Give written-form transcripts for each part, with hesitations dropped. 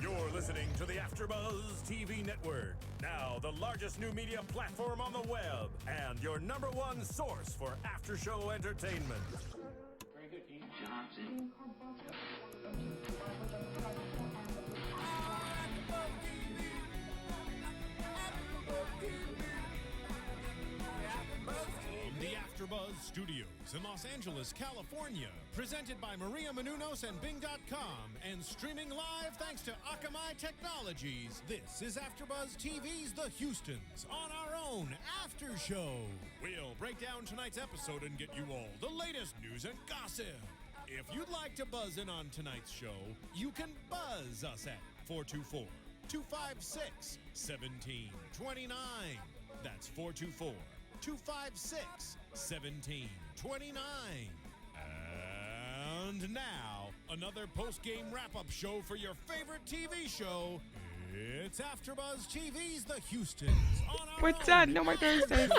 You're listening to the AfterBuzz TV network, now the largest new media platform on the web, and your #1 source for after-show entertainment. Very good, Dean Johnson. From the AfterBuzz Studios in Los Angeles, California, presented by Maria Menounos and Bing.com, and streaming live thanks to Akamai Technologies. This is AfterBuzz TV's The Houstons on our own After Show. We'll break down tonight's episode and get you all the latest news and gossip. If you'd like to buzz in on tonight's show, you can buzz us at 424-256-1729. That's 424-256-1729. And now, another post-game wrap-up show for your favorite TV show. It's AfterBuzz TV's The Houstons. We're done. No more Thursdays.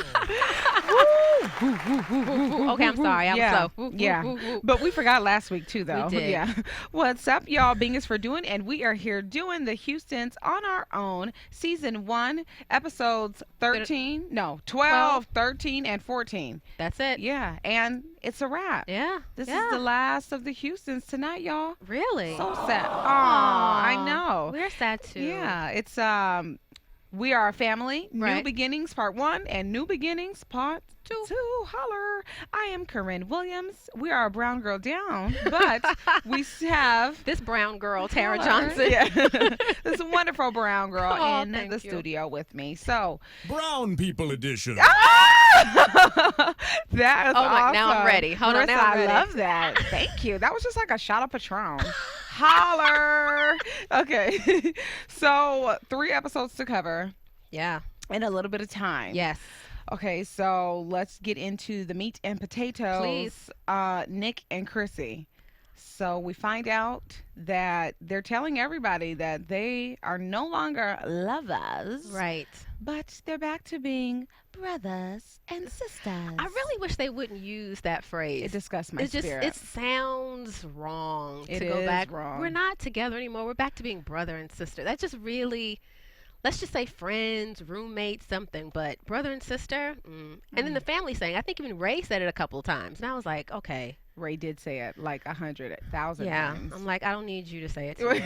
Okay, I'm sorry. I'm slow. But we forgot last week too, though. We did. Yeah. What's up, y'all? Bing is for doing, and we are here doing The Houstons on our own. Season 1, episodes 12, 13, and 14. That's it. Yeah, and it's a wrap. Yeah. This is the last of The Houstons tonight, y'all. Really? So sad. Aw, I know. We're sad too. Yeah, it's we are a family. Right. New Beginnings Part 1 and New Beginnings Part 2. Holler. I am Corrinne Williams. We are a brown girl down, but we have This brown girl, Tara Holler. Johnson. Yeah. This wonderful brown girl in thank the you. studio with me. So Brown People Edition. that is awesome. Now I'm ready. Hold on, Marissa, now I'm ready. I love that. Thank you. That was just like a shot of Patron. Holler. Okay. So 3 episodes to cover Yeah. in a little bit of time. Yes. Okay, so let's get into the meat and potatoes. Please. Nick and Krissy. So we find out that they're telling everybody that they are no longer lovers. Right. But they're back to being brothers and sisters. I really wish they wouldn't use that phrase. It disgusts my It just spirit. it sounds wrong It to go is back. wrong. We're not together anymore. We're back to being brother and sister. That's just really, let's just say friends, roommates, something. But brother and sister, And then the family saying, I think even Ray said it a couple of times, and I was like, okay, Ray did say it like 100,000 yeah. times. I'm like, I don't need you to say it to me.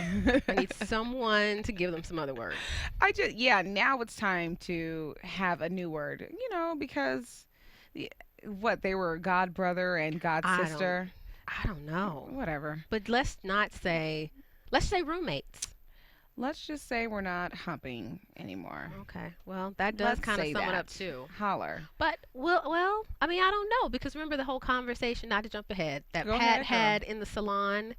I need someone to give them some other words. Now it's time to have a new word, because they were God brother and God sister. I don't know. Whatever. But let's say roommates. Let's just say we're not humping anymore. Okay. Well, that does Let's kind of say sum it that. up too. Holler. But I mean, I don't know, because remember the whole conversation, not to jump ahead, that Go Pat ahead, had in the salon,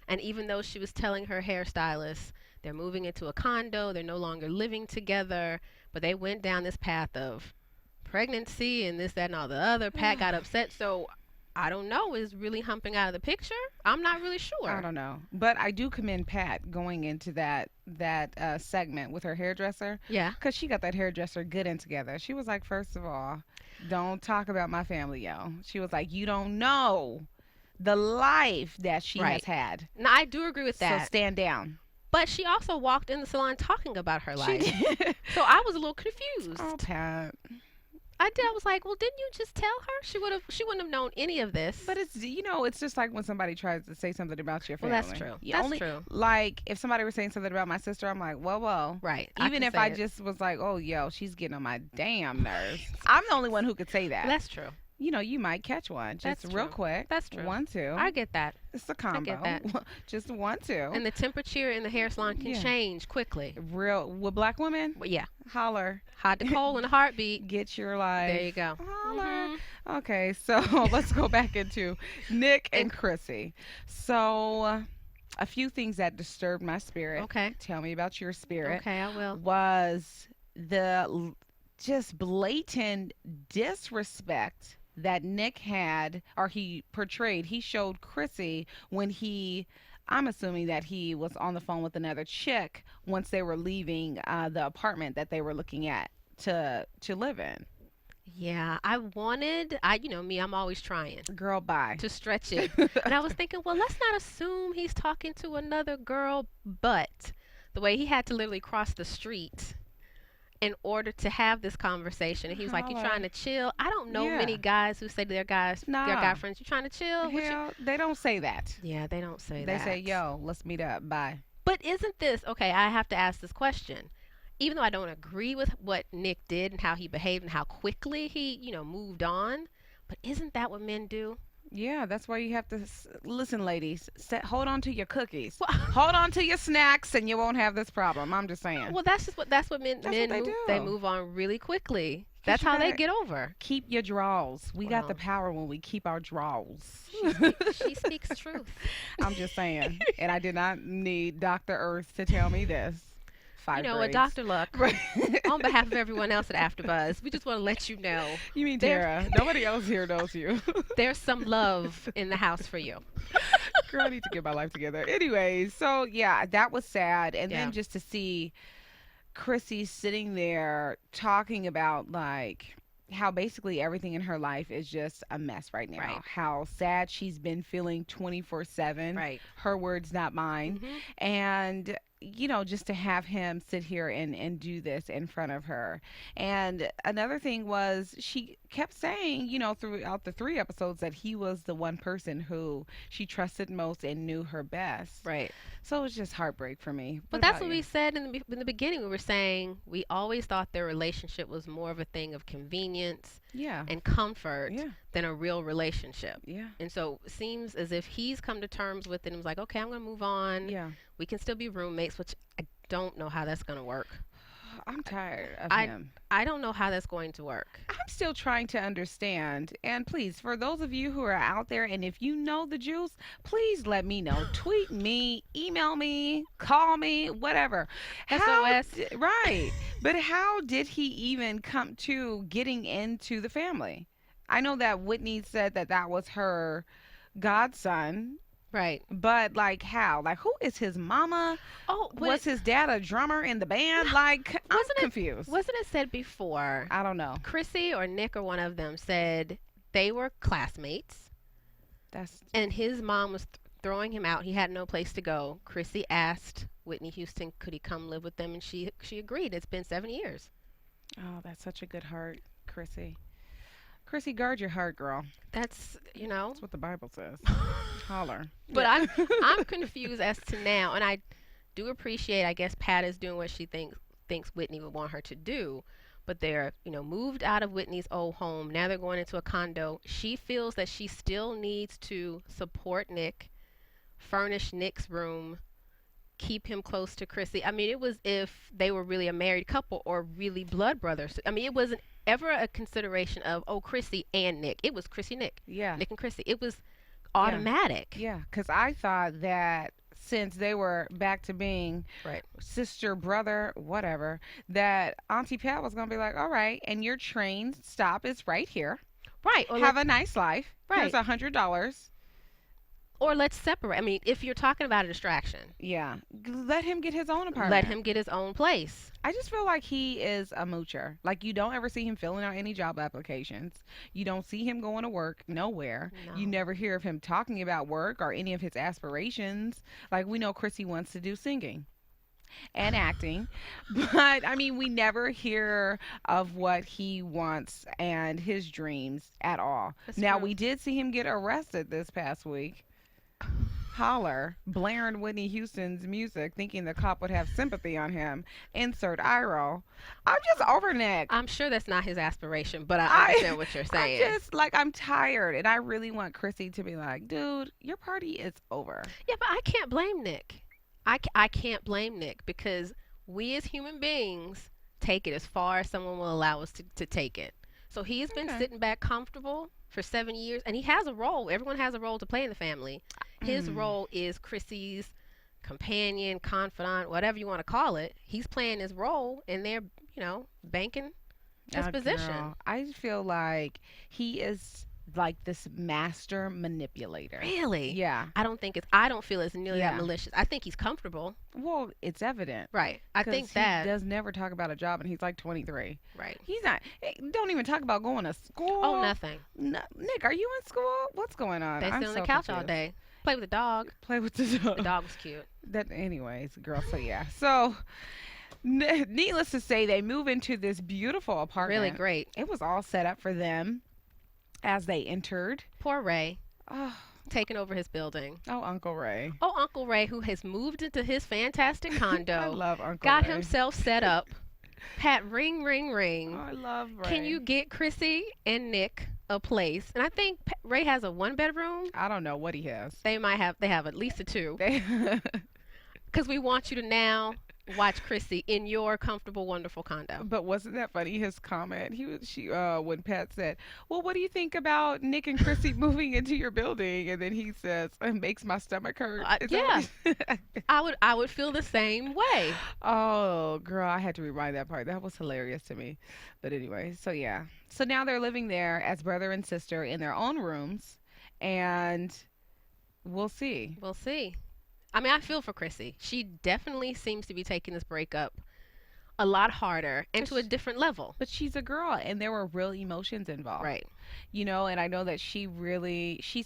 and even though she was telling her hairstylist they're moving into a condo, they're no longer living together, but they went down this path of pregnancy and this, that, and all the other. Pat got upset, so I don't know. Is really humping out of the picture? I'm not really sure. I don't know. But I do commend Pat going into that segment with her hairdresser. Yeah. Because she got that hairdresser good and together. She was like, first of all, don't talk about my family, yo. She was like, you don't know the life that she has had. No, I do agree with that. So stand down. But she also walked in the salon talking about her life. She did. So I was a little confused. Oh, Pat. I did. I was like, well, didn't you just tell her? She wouldn't have known any of this. But it's just like when somebody tries to say something about your family. Well, that's true. That's true. Like if somebody was saying something about my sister, I'm like, whoa. Right. Even if I just was like, oh, yo, she's getting on my damn nerves. I'm the only one who could say that. That's true. You might catch one just That's real true. quick. That's true. 1, 2. I get that. It's a combo. get that. Just 1, 2. And the temperature in the hair salon can change quickly. Real with black women. But yeah. Holler. Hot to cold in a heartbeat. Get your life. There you go. Holler. Okay, so let's go back into Nick and Krissy. So a few things that disturbed my spirit. Okay. Tell me about your spirit. Okay, I will. Was the just blatant disrespect that Nick had, or he portrayed. He showed Krissy when I'm assuming that he was on the phone with another chick once they were leaving the apartment that they were looking at to live in. Yeah, I'm always trying Girl, bye. to stretch it. And I was thinking, well, let's not assume he's talking to another girl, but the way he had to literally cross the street in order to have this conversation. And he was like, "You trying to chill?" I don't know many guys who say to their guy friends, "You trying to chill?" Hell, they don't say that. Yeah, they don't say They that. say, "Yo, let's meet up. Bye." But isn't this okay? I have to ask this question. Even though I don't agree with what Nick did and how he behaved and how quickly he, moved on, but isn't that what men do? Yeah, that's why you have to listen, ladies. Hold on to your cookies. Hold on to your snacks, and you won't have this problem. I'm just saying. Well, that's what men do. They move on really quickly. That's how they get over. Keep your draws. We got the power when we keep our draws. She speaks truth. I'm just saying. And I did not need Dr. Earth to tell me this. 5 grades. A Dr. Luck. Right. On behalf of everyone else at AfterBuzz, we just want to let you know. You mean Tara? Nobody else here knows you. There's some love in the house for you. Girl, I need to get my life together. Anyways, so yeah, that was sad. And then just to see Krissy sitting there talking about like how basically everything in her life is just a mess right now. Right. How sad she's been feeling 24/7. Right. Her words, not mine. Mm-hmm. And just to have him sit here and do this in front of her. And another thing was she kept saying, throughout the 3 episodes that he was the one person who she trusted most and knew her best. Right. So it was just heartbreak for me. But that's what we said in the beginning. We were saying we always thought their relationship was more of a thing of convenience and comfort than a real relationship. Yeah. And so it seems as if he's come to terms with it and was like, okay, I'm going to move on. Yeah. We can still be roommates, which I don't know how that's going to work. I'm tired of him. I don't know how that's going to work. I'm still trying to understand. And please, for those of you who are out there, and if you know the juice, please let me know. Tweet me, email me, call me, whatever. SOS. Right. But how did he even come to getting into the family? I know that Whitney said that was her godson. Right. But like how? Like who is his mama? Oh, was his dad a drummer in the band? Like I'm confused. Wasn't it said before? I don't know. Krissy or Nick or one of them said they were classmates. And his mom was throwing him out. He had no place to go. Krissy asked Whitney Houston could he come live with them, and she agreed. It's been 7 years. Oh, that's such a good heart, Krissy. Krissy, guard your heart, girl. That's That's what the Bible says. Holler. But I'm confused as to now, and I do appreciate, I guess Pat is doing what she thinks Whitney would want her to do, but they're, moved out of Whitney's old home. Now they're going into a condo. She feels that she still needs to support Nick, furnish Nick's room, keep him close to Krissy. I mean, it was if they were really a married couple or really blood brothers. I mean, it wasn't ever a consideration of, Krissy and Nick. It was Krissy, Nick. Yeah. Nick and Krissy. It was automatic. Yeah, because I thought that since they were back to being sister, brother, whatever, that Auntie Pat was going to be like, all right, and your train stop is right here. Right. Or have a nice life. Right. Here's $100. Or let's separate. I mean, if you're talking about a distraction. Yeah. Let him get his own apartment. Let him get his own place. I just feel like he is a moocher. Like, you don't ever see him filling out any job applications. You don't see him going to work nowhere. No. You never hear of him talking about work or any of his aspirations. Like, we know Krissy wants to do singing and acting. But, I mean, we never hear of what he wants and his dreams at all. That's now, true. we did see him get arrested this past week. Holler, blaring Whitney Houston's music, thinking the cop would have sympathy on him. Insert eye roll. I'm just over Nick. I'm sure that's not his aspiration, but I understand what you're saying. I'm tired, and I really want Krissy to be like, dude, your party is over. Yeah, but I can't blame Nick. I can't blame Nick because we as human beings take it as far as someone will allow us to take it. So he's been sitting back comfortable for 7 years, and he has a role. Everyone has a role to play in the family. His role is Krissy's companion, confidant, whatever you want to call it. He's playing his role, and they're, banking his position. Girl, I feel like he is like this master manipulator. Really? Yeah. I don't feel it's nearly that malicious. I think he's comfortable. Well, it's evident. Right. I think that he does never talk about a job, and he's like 23. Right. He's not. Don't even talk about going to school. Oh, nothing. No, Nick, are you in school? What's going on? They sit on the couch all day. Play with the dog. Play with the dog. The dog was cute. That, anyways, girl. So yeah. So, needless to say, they move into this beautiful apartment. Really great. It was all set up for them as they entered. Poor Ray. Oh, Taking over his building. Uncle Ray. Oh, Uncle Ray, who has moved into his fantastic condo. I love Uncle got Ray. himself set up. Pat, ring, ring, ring. Oh, I love Ray. Can you get Krissy and Nick a place? And I think Ray has a 1-bedroom. I don't know what he has. They have at least a 2. They Because we want you to now watch Krissy in your comfortable, wonderful condo. But wasn't that funny? His comment. When Pat said, "Well, what do you think about Nick and Krissy moving into your building?" And then he says, "It makes my stomach hurt." Is that what he- I would feel the same way. Oh, girl, I had to rewind that part. That was hilarious to me. But anyway, so yeah. So now they're living there as brother and sister in their own rooms, and we'll see. We'll see. I mean, I feel for Krissy. She definitely seems to be taking this breakup a lot harder and to a different level. But she's a girl, and there were real emotions involved. Right. You know, and I know that she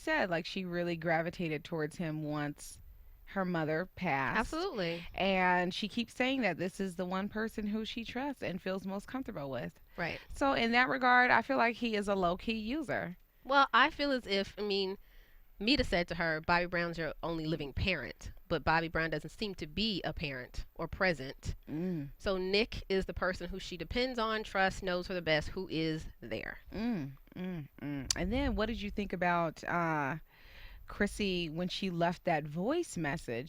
said, like, she really gravitated towards him once her mother passed. Absolutely. And she keeps saying that this is the one person who she trusts and feels most comfortable with. Right. So in that regard, I feel like he is a low-key user. Well, I feel as if, Mita said to her, Bobby Brown's your only living parent, but Bobby Brown doesn't seem to be a parent or present. So Nick is the person who she depends on, trusts, knows her the best, who is there. And then what did you think about Krissy when she left that voice message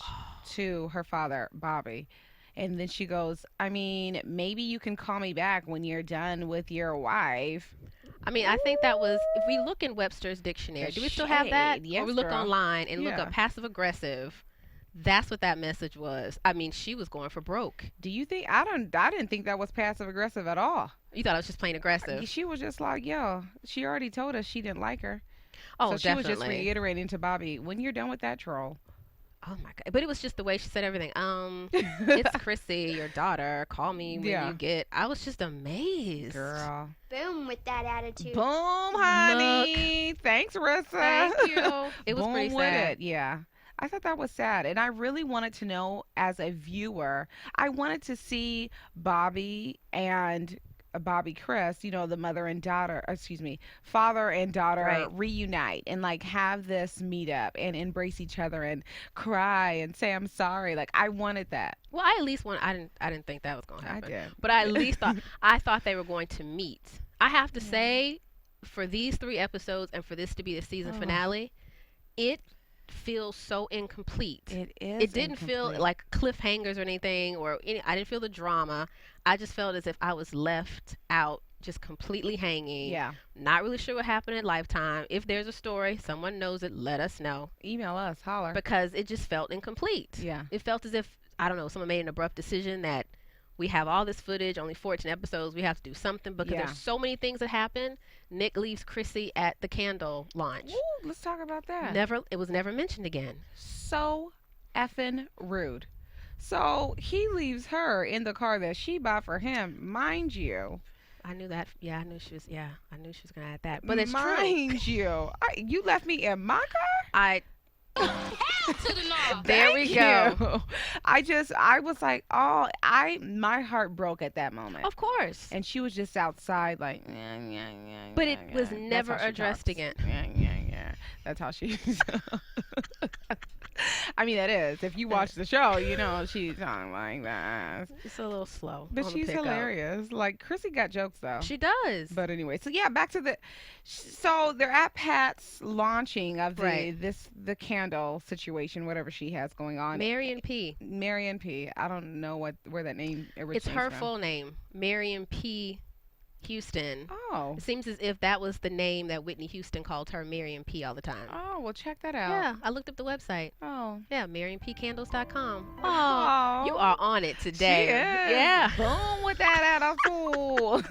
to her father, Bobby? And then she goes, maybe you can call me back when you're done with your wife. I think that was, if we look in Webster's dictionary, do we still have that? Yes, or we look girl. online and look up passive aggressive. That's what that message was. She was going for broke. Do you think, I didn't think that was passive aggressive at all. You thought it was just plain aggressive? She was just like, she already told us she didn't like her. Oh, so she definitely. was just reiterating to Bobby, when you're done with that troll. Oh my God. But it was just the way she said everything. It's Krissy, your daughter. Call me when you get. I was just amazed. Girl. Boom with that attitude. Boom, honey. Thanks, Rissa. Thank you. It was Boom pretty with sad. it. Yeah. I thought that was sad. And I really wanted to know, as a viewer, I wanted to see Bobby and Bobby Chris, the mother and daughter, father and daughter reunite and like have this meetup and embrace each other and cry and say I'm sorry. Like, I wanted that. Well, I at least I didn't think that was going to happen. I did. But I at least thought they were going to meet. I have to say, for these 3 episodes and for this to be the season finale, it feels so incomplete. It didn't feel like cliffhangers or anything, I didn't feel the drama. I just felt as if I was left out, just completely hanging. Yeah. Not really sure what happened at Lifetime. If there's a story, someone knows it, let us know. Email us, holler. Because it just felt incomplete. Yeah. It felt as if, I don't know, someone made an abrupt decision that we have all this footage, only 14 episodes, we have to do something because there's so many things that happen. Nick leaves Krissy at the candle launch. Ooh, let's talk about that. It was never mentioned again. So effing rude. So he leaves her in the car that she bought for him, mind you. I knew that. Yeah, I knew she was gonna add that. But it's mind true. you. You left me in my car? Hell to the no. There we go. You. I was like, my heart broke at that moment. Of course. And she was just outside like, But it was never addressed again. Yeah. That's how she that is. If you watch the show, she's talking like that. It's a little slow. But on the she's pickup. hilarious. Like, Krissy got jokes, though. She does. But anyway, so yeah, back to so they're at Pat's launching of the candle situation, whatever she has going on. Marion P. I don't know where that name originates It's her from. full name, Marion P. Houston. Oh. It seems as if that was the name that Whitney Houston called her, Marion P. all the time. Oh, well, check that out. Yeah, I looked up the website. Oh. Yeah, MarionPCandles.com. Oh, you are on it today. She is. Yeah. Boom with that attitude.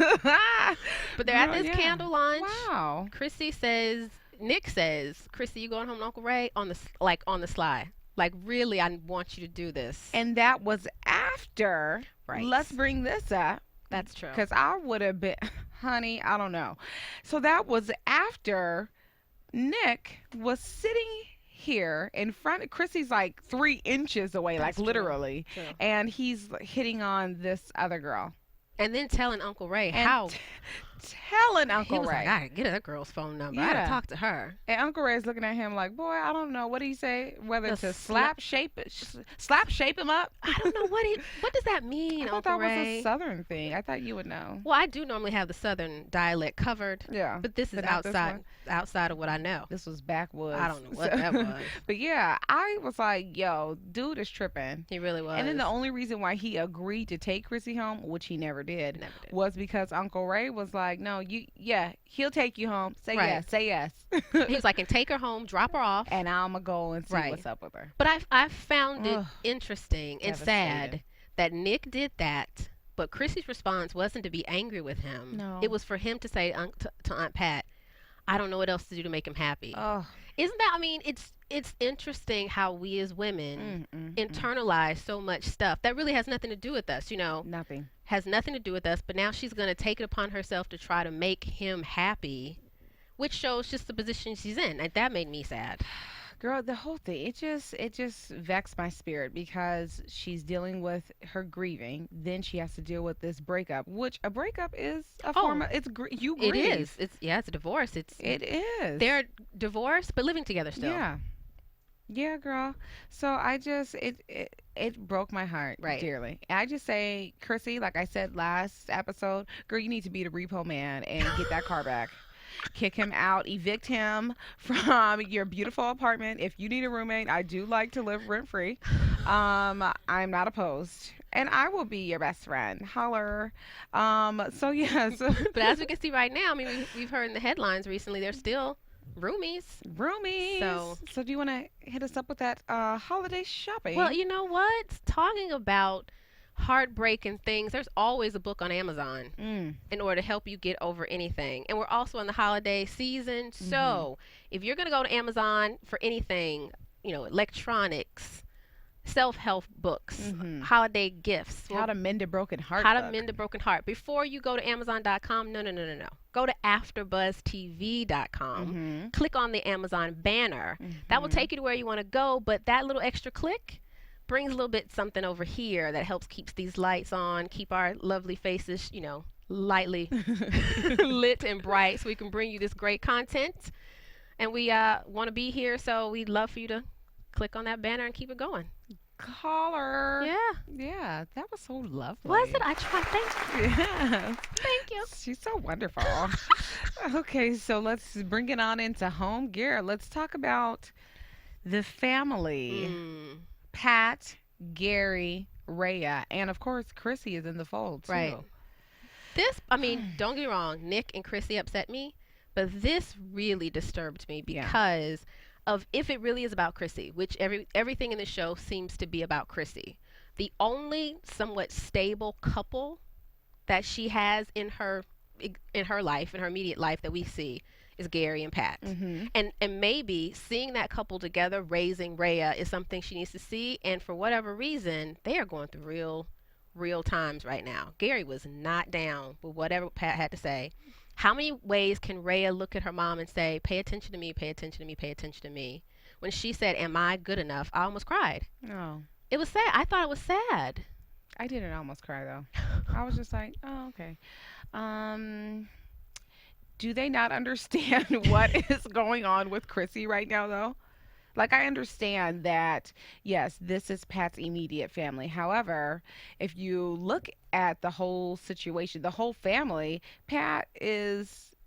But they're at this candle launch. Wow. Nick says, Krissy, you going home to Uncle Ray on the sly. Like, really, I want you to do this. And that was after. Right. Let's bring this up. That's true. Because I would have been, honey, I don't know. So that was after Nick was sitting here in front of Chrissy's like 3 inches away, That's like literally. true. And he's hitting on this other girl. And then telling Uncle Ray And how telling he Uncle was Ray. like, I gotta get that girl's phone number. I Yeah. gotta talk to her. And Uncle Ray's looking at him like, boy, I don't know. What do you say? Whether The to slap shape him up? I don't know what does that mean, I thought Uncle that was Ray? a Southern thing. I thought you would know. Well, I do normally have the Southern dialect covered, Yeah. but this is But not this one? outside of what I know. This was backwoods. I don't know what that was. But yeah, I was like, yo, dude is tripping. He really was. And then the only reason why he agreed to take Krissy home, which he never did, was because Uncle Ray was like, no, he'll take you home. Say Right. yes, say yes. He was like, and take her home, drop her off. And I'm going to go and see Right. what's up with her. But I found it Ugh. interesting and sad Devastating. that Nick did that, but Krissy's response wasn't to be angry with him. No. It was for him to say to Aunt Pat, I don't know what else to do to make him happy. Oh, Isn't that, I mean, it's interesting how we as women internalize so much stuff that really has nothing to do with us, nothing. has nothing to do with us, but now she's going to take it upon herself to try to make him happy, which shows just the position she's in. Like, that made me sad. Girl, the whole thing, it just vexed my spirit because she's dealing with her grieving. Then she has to deal with this breakup, which a breakup is a form of, you grieve. It is. It's a divorce. It is. They're divorced, but living together still. Yeah. Yeah, girl. So I just, it broke my heart Right. dearly. And I just say, Krissy, like I said last episode, girl, you need to be the repo man and get that car back. Kick him out, evict him from your beautiful apartment. If you need a roommate, I do like to live rent free. I'm not opposed. And I will be your best friend. Holler. So yeah. So But as we can see right now, I mean, we've heard in the headlines recently, they're still roomies. roomies. So do you want to hit us up with that holiday shopping? Well, you know what? Talking about heartbreak and things, there's always a book on Amazon in order to help you get over anything. And we're also in the holiday season. So if you're going to go to Amazon for anything, electronics, self-help books, holiday gifts. How to mend a broken heart. How to book. mend a broken heart. Before you go to Amazon.com, no. Go to AFTERBUZZ.com. Click on the Amazon banner. That will take you to where you want to go, but that little extra click brings a little bit something over here that helps keeps these lights on, keep our lovely faces, lightly lit and bright so we can bring you this great content. And we want to be here, so we'd love for you to click on that banner and keep it going. Caller. Yeah. That was so lovely. Was it? I tried. Thank you. Yeah. Thank you. She's so wonderful. Okay, so let's bring it on into home gear. Let's talk about the family. Pat, Gary, Rhea, and of course Krissy is in the fold too. Right. This, I mean, don't get me wrong, Nick and Krissy upset me, but this really disturbed me because of if it really is about Krissy, which everything in the show seems to be about Krissy. The only somewhat stable couple that she has in her life, in her immediate life that we see is Gary and Pat. And maybe seeing that couple together raising Rhea is something she needs to see, and for whatever reason, they are going through real times right now. Gary was not down with whatever Pat had to say. How many ways can Rhea look at her mom and say, pay attention to me, pay attention to me, pay attention to me? When she said, am I good enough? I almost cried. No. It was sad. I thought it was sad. I didn't almost cry though. I was just like, oh, okay. Do they not understand what is going on with Krissy right now though? Like, I understand that, yes, this is Pat's immediate family. However, if you look at the whole situation, the whole family,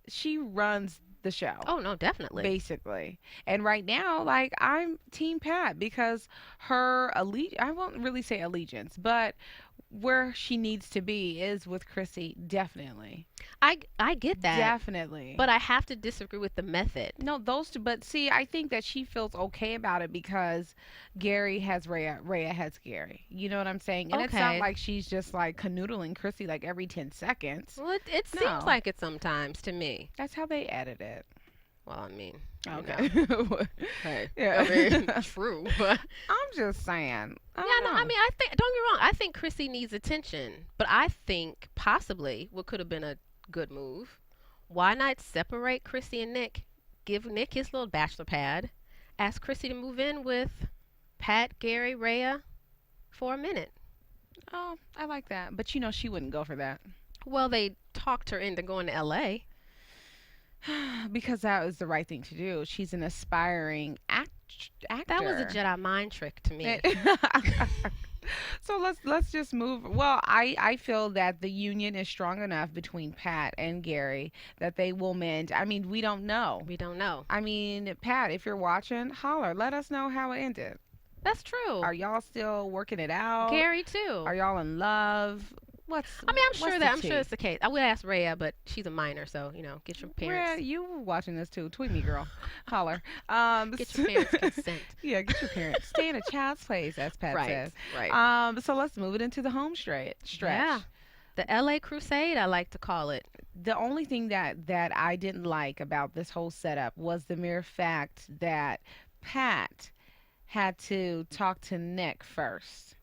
she runs the show. Oh, no, definitely. Basically. And right now, like, I'm Team Pat because her I won't really say allegiance, but where she needs to be is with Krissy, definitely. I get that. Definitely. But I have to disagree with the method. No, those two, but see, I think that she feels okay about it because Gary has Rhea has Gary. You know what I'm saying? And it's not like she's just like canoodling Krissy like every 10 seconds. Well, it seems like it sometimes to me. That's how they edit it. Well, I mean, okay. Hey, Yeah. I mean, true, but I'm just saying. I mean, I think, don't get me wrong, I think Krissy needs attention, but I think possibly what could have been a good move, why not separate Krissy and Nick, give Nick his little bachelor pad, asked Krissy to move in with Pat, Gary, Rhea for a minute. Oh, I like that. But she wouldn't go for that. Well, they talked her into going to L.A. Because that was the right thing to do. She's an aspiring actor. That was a Jedi mind trick to me. So let's just move. Well, I feel that the union is strong enough between Pat and Gary that they will mend. I mean, we don't know. We don't know. I mean, Pat, if you're watching, holler. Let us know how it ended. That's true. Are y'all still working it out? Gary too. Are y'all in love? I'm sure it's the case. I would ask Rhea, but she's a minor, so get your parents. Rhea, you watching this too? Tweet me, girl. Holler. Get your parents' consent. Yeah, get your parents. Stay in a child's place, as Pat says. Right. So let's move it into the home stretch. Yeah. The L.A. Crusade, I like to call it. The only thing that I didn't like about this whole setup was the mere fact that Pat had to talk to Nick first.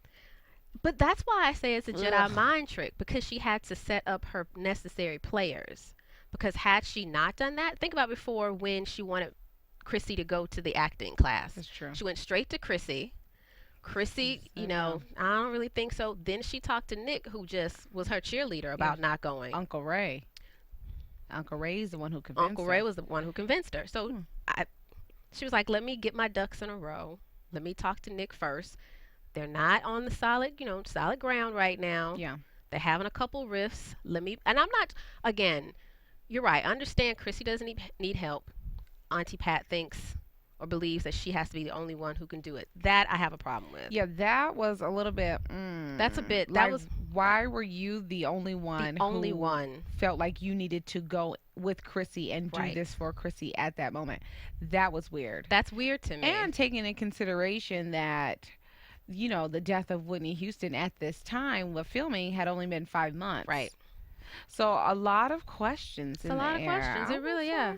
But that's why I say it's a Jedi mind trick, because she had to set up her necessary players. Because had she not done that, think about before when she wanted Krissy to go to the acting class. That's true. She went straight to Krissy. Krissy, I don't really think so. Then she talked to Nick, who just was her cheerleader about not going. Uncle Ray. Uncle Ray's the one who convinced her. Uncle Ray was the one who convinced her. So she was like, let me get my ducks in a row. Let me talk to Nick first. They're not on the solid ground right now. Yeah. They're having a couple rifts. And I'm not, again, you're right. I understand Krissy doesn't need help. Auntie Pat thinks or believes that she has to be the only one who can do it. That I have a problem with. Yeah, that was a little bit. That's a bit. Why were you the only one? Who felt like you needed to go with Krissy and do this for Krissy at that moment. That was weird. That's weird to me. And taking into consideration that, the death of Whitney Houston at this time with filming had only been 5 months. Right. So a lot of questions in the air. It's a lot of questions. It really, yeah.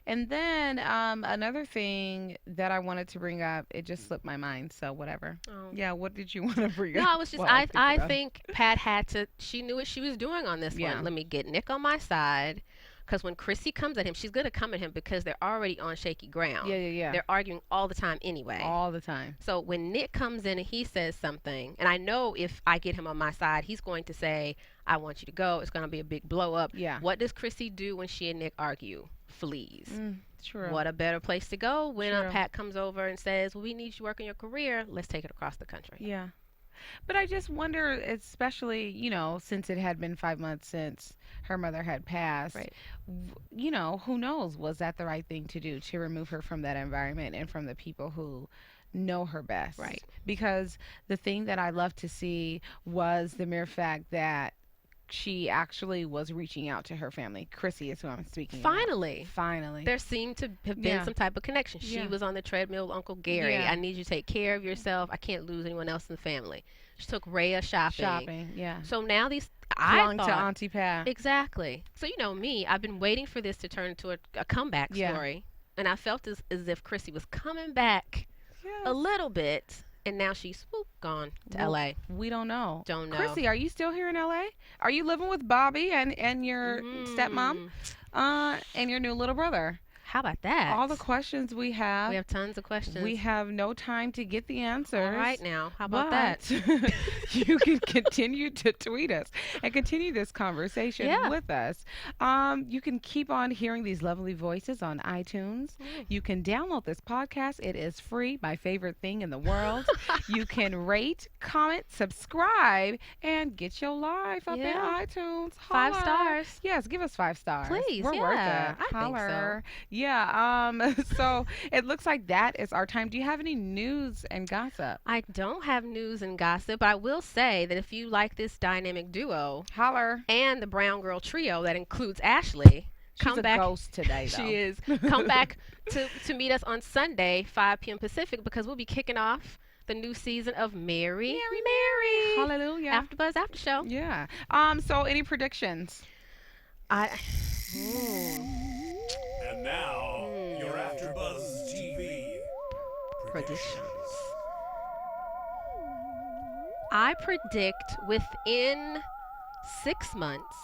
And then another thing that I wanted to bring up, it just slipped my mind. So whatever. Oh. Yeah. What did you want to bring up? No, I was just, I think Pat she knew what she was doing on this one. Let me get Nick on my side. Because when Krissy comes at him, she's going to come at him because they're already on shaky ground. Yeah. They're arguing all the time anyway. All the time. So when Nick comes in and he says something, and I know if I get him on my side, he's going to say, I want you to go. It's going to be a big blow up. Yeah. What does Krissy do when she and Nick argue? Flees. True. What a better place to go when Pat comes over and says, well, we need you working your career. Let's take it across the country. Yeah. But I just wonder, especially, since it had been 5 months since her mother had passed, right. Who knows, was that the right thing to do, to remove her from that environment and from the people who know her best? Right. Because the thing that I love to see was the mere fact that she actually was reaching out to her family. Krissy is who I'm speaking Finally. about. Finally. There seemed to have been some type of connection. She was on the treadmill with Uncle Gary. I need you to take care of yourself. I can't lose anyone else in the family. She took Rhea shopping. So now I thought, to Auntie Pat. Exactly. So me, I've been waiting for this to turn into a comeback story. And I felt as if Krissy was coming back a little bit. And now she's gone to L.A. We don't know. Don't know. Krissy, are you still here in L.A.? Are you living with Bobby and your stepmom and your new little brother? How about that? All the questions we have. We have tons of questions. We have no time to get the answers. All right now. How about that? You can continue to tweet us and continue this conversation with us. You can keep on hearing these lovely voices on iTunes. You can download this podcast. It is free, my favorite thing in the world. You can rate, comment, subscribe, and get your life up in iTunes. Holler. 5 stars. Yes, give us 5 stars. Please. We're worth it. I Holler. think so. Yeah, so it looks like that is our time. Do you have any news and gossip? I don't have news and gossip, but I will say that if you like this dynamic duo, holler, and the Brown Girl Trio that includes Ashley, she's a ghost today, though. She is. Come back to meet us on Sunday, 5 p.m. Pacific, because we'll be kicking off the new season of Mary. Hallelujah. AfterBuzz After Show. Yeah. So any predictions? And now, your AfterBuzz TV predictions. I predict within 6 months,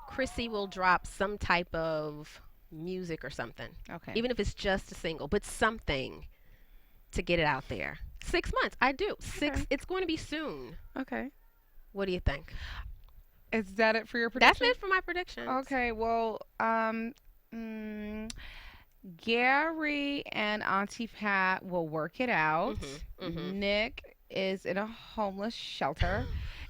Krissy will drop some type of music or something. Okay. Even if it's just a single, but something to get it out there. 6 months. I do. Okay. It's going to be soon. Okay. What do you think? Is that it for your prediction? That's it for my predictions. Okay. Well, Gary and Auntie Pat will work it out. Nick is in a homeless shelter.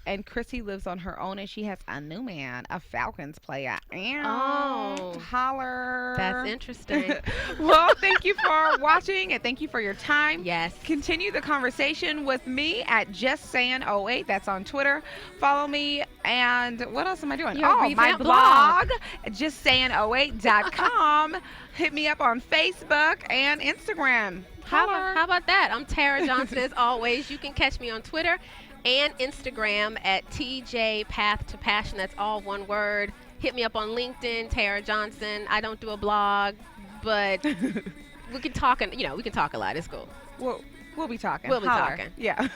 And Krissy lives on her own, and she has a new man, a Falcons player. Oh. Holler. That's interesting. Well, thank you for watching, and thank you for your time. Yes. Continue the conversation with me at JustSaying08. That's on Twitter. Follow me, and what else am I doing? Your my revamped blog, JustSaying08.com. Hit me up on Facebook and Instagram. Holler. How about that? I'm Tara Johnson as always. You can catch me on Twitter and Instagram at TJ Path to Passion. That's all one word. Hit me up on LinkedIn, Tara Johnson. I don't do a blog, but we can talk, and we can talk a lot. It's cool. We'll be talking. We'll be Holler. talking. Yeah.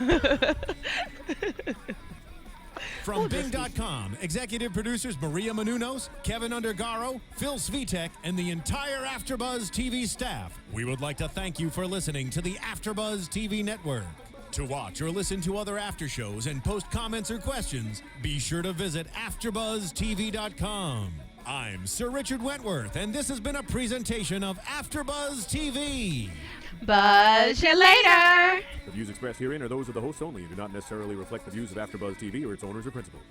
From Bing.com, executive producers Maria Menounos, Kevin Undergaro, Phil Svitek, and the entire AfterBuzz TV staff, we would like to thank you for listening to the AfterBuzz TV network. To watch or listen to other after shows and post comments or questions, be sure to visit AfterBuzzTV.com. I'm Sir Richard Wentworth, and this has been a presentation of AfterBuzz TV. Buzz you later. The views expressed herein are those of the hosts only and do not necessarily reflect the views of AfterBuzz TV or its owners or principals.